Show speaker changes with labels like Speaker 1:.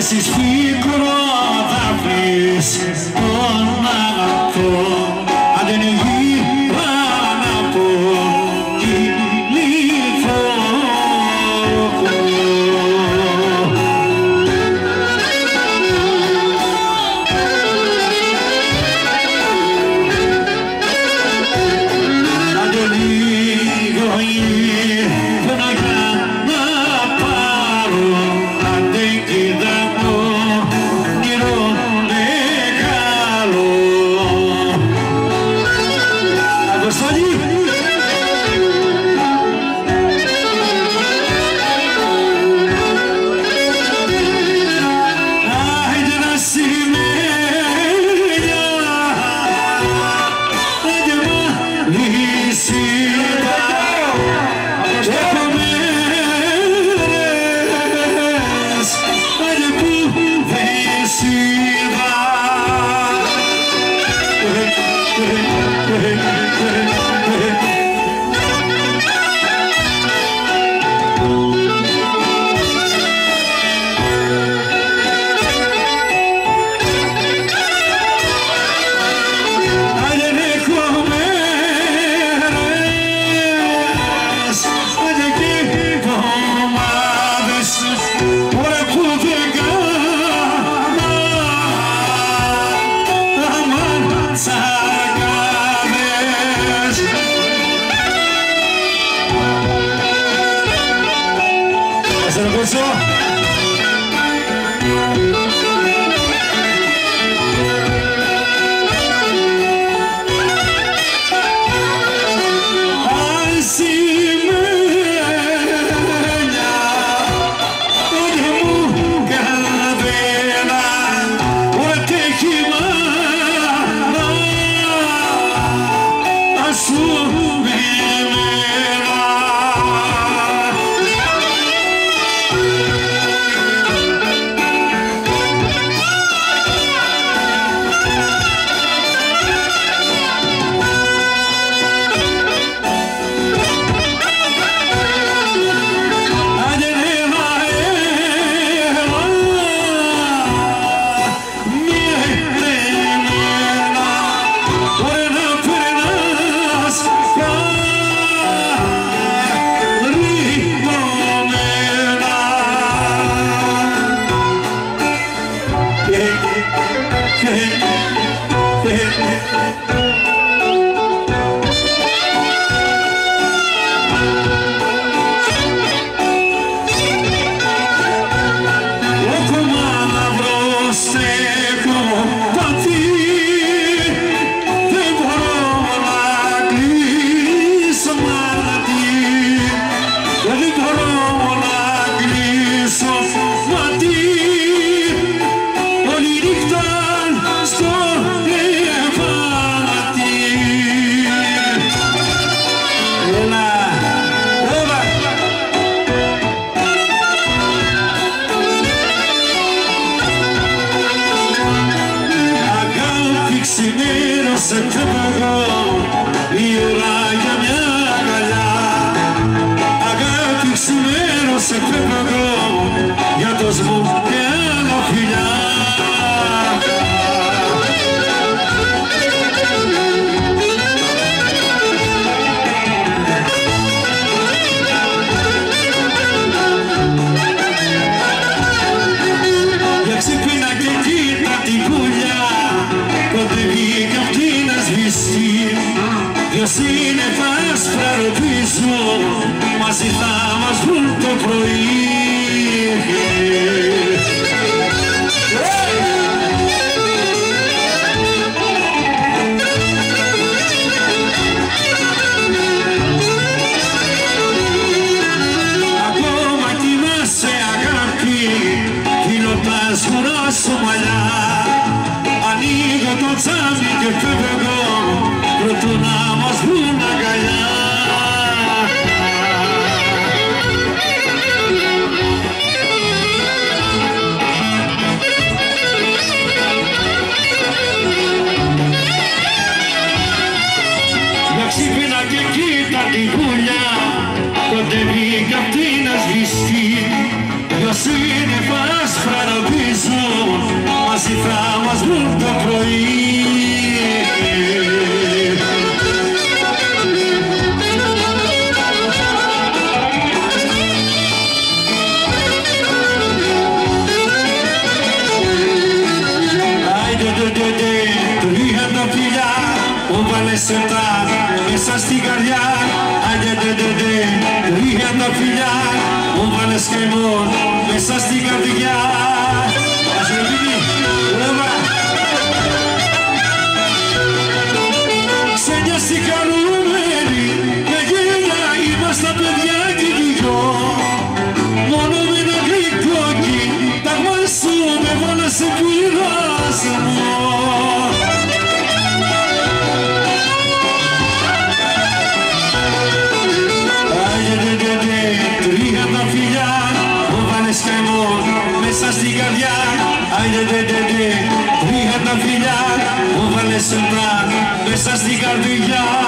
Speaker 1: Ζήσεις πίκρο θα βρεις τον αγαπητό. Αν δεν γύρω να πω μαζί θα μας βρουν το πρωί. Ακόμα κοιμάσαι αγάπη, κοιλωτάς μωρά σου μαλλιά. Ανοίγω το τσάμι και φεύγω, προτού να μας βρουν αγκαλιά. Ξύπνα και κοίτα τη γουλιά, κοντεύει κι αυτή να σβηστεί. Δυο σύννεφα άσπρα ρωτήσω, φιλιά μου βάλες καημό μέσα στην καρδιά. Ξενιάστηκα χαρούμενοι με γέλια είμαστε παιδιά και δυο. Μόνο με ένα γλυκό κοίταγμα σου με βάλες σε πειρασμό. Τρία τα φιλιά μου βάλες καημό μέσα στην καρδιά. Τρία τα φιλιά μου βάλες μέσα στην καρδιά.